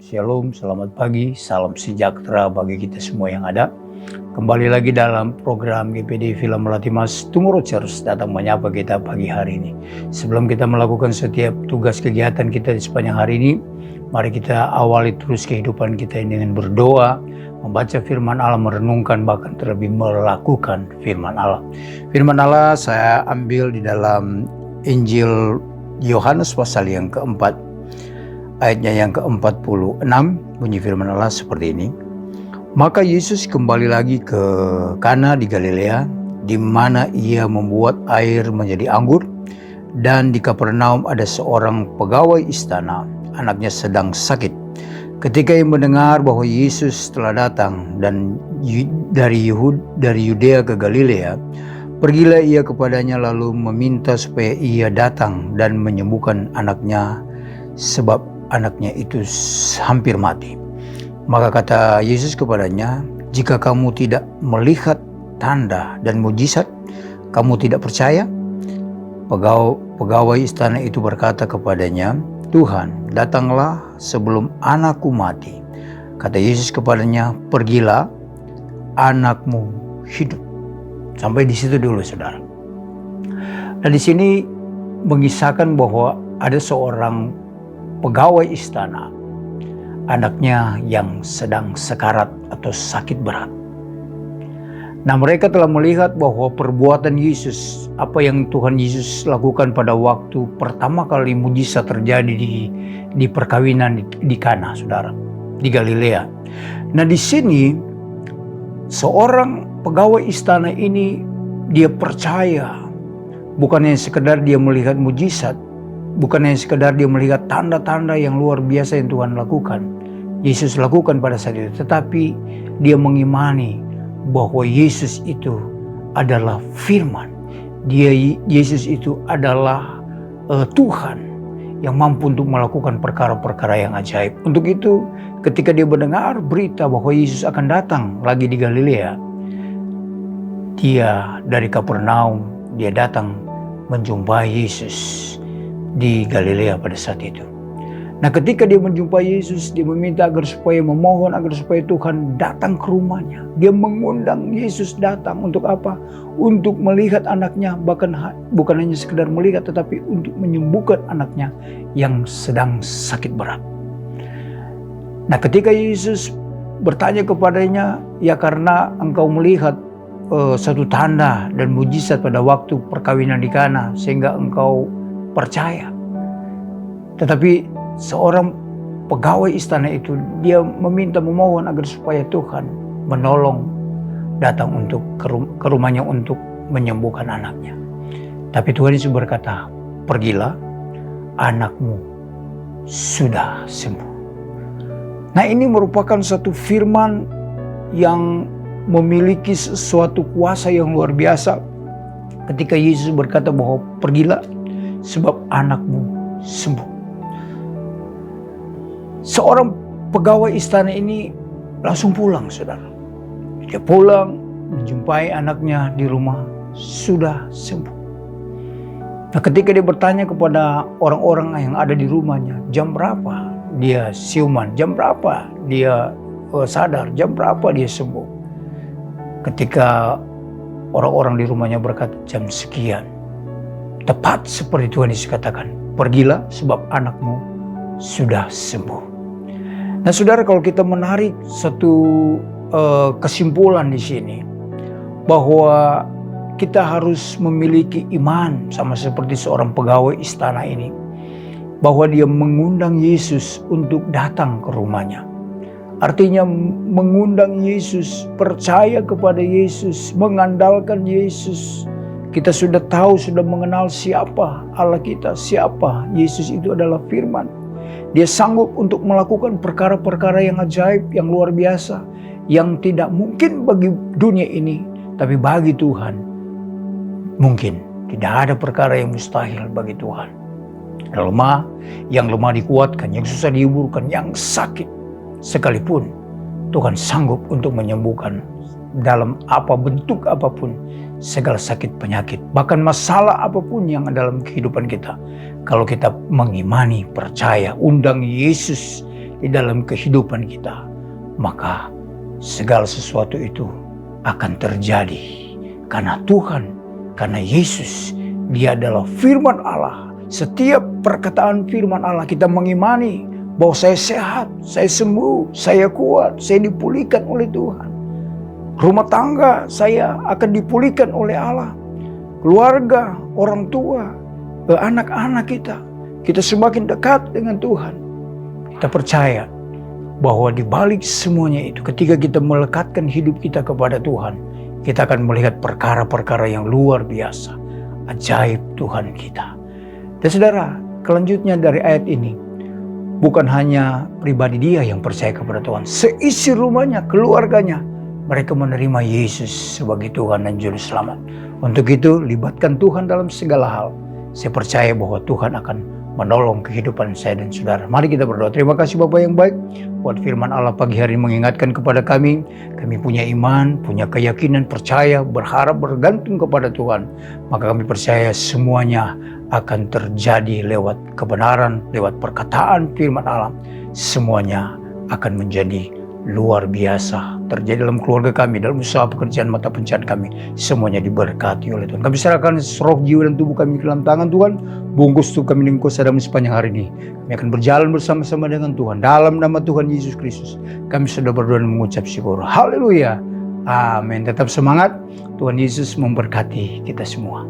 Shalom, selamat pagi, salam sejahtera bagi kita semua yang ada. Kembali lagi dalam program GPD Villa Melati Mas Tomorrow Church datang menyapa kita pagi hari ini. Sebelum kita melakukan setiap tugas kegiatan kita di sepanjang hari ini, mari kita awali terus kehidupan kita ini dengan berdoa, membaca firman Allah, merenungkan, bahkan terlebih melakukan firman Allah. Firman Allah saya ambil di dalam Injil Yohanes pasal yang keempat, ayatnya yang ke-46, bunyi firman Allah seperti ini. Maka Yesus kembali lagi ke Kana di Galilea, di mana ia membuat air menjadi anggur. Dan di Kapernaum ada seorang pegawai istana, anaknya sedang sakit. Ketika ia mendengar bahwa Yesus telah datang dan dari Yudea ke Galilea, pergilah ia kepadanya lalu meminta supaya ia datang dan menyembuhkan anaknya, sebab anaknya itu hampir mati. Maka kata Yesus kepadanya, jika kamu tidak melihat tanda dan mujizat, kamu tidak percaya? Pegawai istana itu berkata kepadanya, Tuhan, datanglah sebelum anakku mati. Kata Yesus kepadanya, pergilah, anakmu hidup. Sampai di situ dulu, saudara. Nah, di sini mengisahkan bahwa ada seorang pegawai istana, anaknya yang sedang sekarat atau sakit berat. Nah, mereka telah melihat bahwa perbuatan Yesus, apa yang Tuhan Yesus lakukan pada waktu pertama kali mujizat terjadi di perkawinan di Kana, saudara, di Galilea. Nah, di sini seorang pegawai istana ini dia percaya, bukan hanya sekedar dia melihat mujizat, bukan hanya sekedar dia melihat tanda-tanda yang luar biasa yang Tuhan lakukan, Yesus lakukan pada saat itu, tetapi dia mengimani bahwa Yesus itu adalah firman. Yesus itu adalah Tuhan yang mampu untuk melakukan perkara-perkara yang ajaib. Untuk itu, ketika dia mendengar berita bahwa Yesus akan datang lagi di Galilea, dia dari Kapernaum, dia datang menjumpai Yesus di Galilea pada saat itu. Nah, ketika dia menjumpai Yesus, dia meminta memohon agar supaya Tuhan datang ke rumahnya. Dia mengundang Yesus datang untuk apa? Untuk melihat anaknya, bahkan bukan hanya sekedar melihat, tetapi untuk menyembuhkan anaknya yang sedang sakit berat. Nah, ketika Yesus bertanya kepadanya, ya karena engkau melihat satu tanda dan mujizat pada waktu perkawinan di Kana, sehingga engkau percaya. Tetapi seorang pegawai istana itu dia memohon agar supaya Tuhan menolong datang untuk ke rumahnya untuk menyembuhkan anaknya. Tapi Tuhan Yesus berkata, pergilah, anakmu sudah sembuh. Nah, ini merupakan satu firman yang memiliki sesuatu kuasa yang luar biasa. Ketika Yesus berkata bahwa pergilah, sebab anakmu sembuh. Seorang pegawai istana ini langsung pulang, saudara. Dia pulang, menjumpai anaknya di rumah, sudah sembuh. Nah, ketika dia bertanya kepada orang-orang yang ada di rumahnya, jam berapa dia siuman, jam berapa dia sadar, jam berapa dia sembuh. Ketika orang-orang di rumahnya berkata, jam sekian. Tepat seperti Tuhan Yesus katakan, pergilah sebab anakmu sudah sembuh. Nah, saudara, kalau kita menarik satu kesimpulan di sini, bahwa kita harus memiliki iman sama seperti seorang pegawai istana ini, bahwa dia mengundang Yesus untuk datang ke rumahnya. Artinya mengundang Yesus, percaya kepada Yesus, mengandalkan Yesus. Kita sudah tahu, sudah mengenal siapa Allah kita, siapa Yesus itu adalah firman. Dia sanggup untuk melakukan perkara-perkara yang ajaib, yang luar biasa, yang tidak mungkin bagi dunia ini, tapi bagi Tuhan mungkin. Tidak ada perkara yang mustahil bagi Tuhan. Yang lemah dikuatkan, yang susah dihiburkan, yang sakit sekalipun Tuhan sanggup untuk menyembuhkan dalam bentuk apapun segala sakit penyakit, bahkan masalah apapun yang dalam kehidupan kita. Kalau kita mengimani, percaya, undang Yesus di dalam kehidupan kita, maka segala sesuatu itu akan terjadi. Karena Tuhan, karena Yesus, Dia adalah firman Allah. Setiap perkataan firman Allah kita mengimani bahwa saya sehat, saya sembuh, saya kuat, saya dipulihkan oleh Tuhan. Rumah tangga saya akan dipulihkan oleh Allah. Keluarga, orang tua, anak-anak kita semakin dekat dengan Tuhan. Kita percaya bahwa di balik semuanya itu, ketika kita melekatkan hidup kita kepada Tuhan, kita akan melihat perkara-perkara yang luar biasa, ajaib Tuhan kita. Dan saudara, kelanjutnya dari ayat ini, bukan hanya pribadi dia yang percaya kepada Tuhan, seisi rumahnya, keluarganya, mereka menerima Yesus sebagai Tuhan dan Juru Selamat. Untuk itu, libatkan Tuhan dalam segala hal. Saya percaya bahwa Tuhan akan menolong kehidupan saya dan saudara. Mari kita berdoa. Terima kasih Bapa yang baik buat firman Allah pagi hari mengingatkan kepada kami. Kami punya iman, punya keyakinan, percaya, berharap, bergantung kepada Tuhan. Maka kami percaya semuanya akan terjadi lewat kebenaran, lewat perkataan firman Allah. Semuanya akan menjadi luar biasa terjadi dalam keluarga kami, dalam usaha pekerjaan mata pencarian kami. Semuanya diberkati oleh Tuhan. Kami serahkan roh, jiwa, dan tubuh kami ke dalam tangan Tuhan. Bungkus tubuh kami dengan kuasa dalam sepanjang hari ini. Kami akan berjalan bersama-sama dengan Tuhan. Dalam nama Tuhan Yesus Kristus, kami sudah berdoa dan mengucap syukur. Haleluya. Amin. Tetap semangat. Tuhan Yesus memberkati kita semua.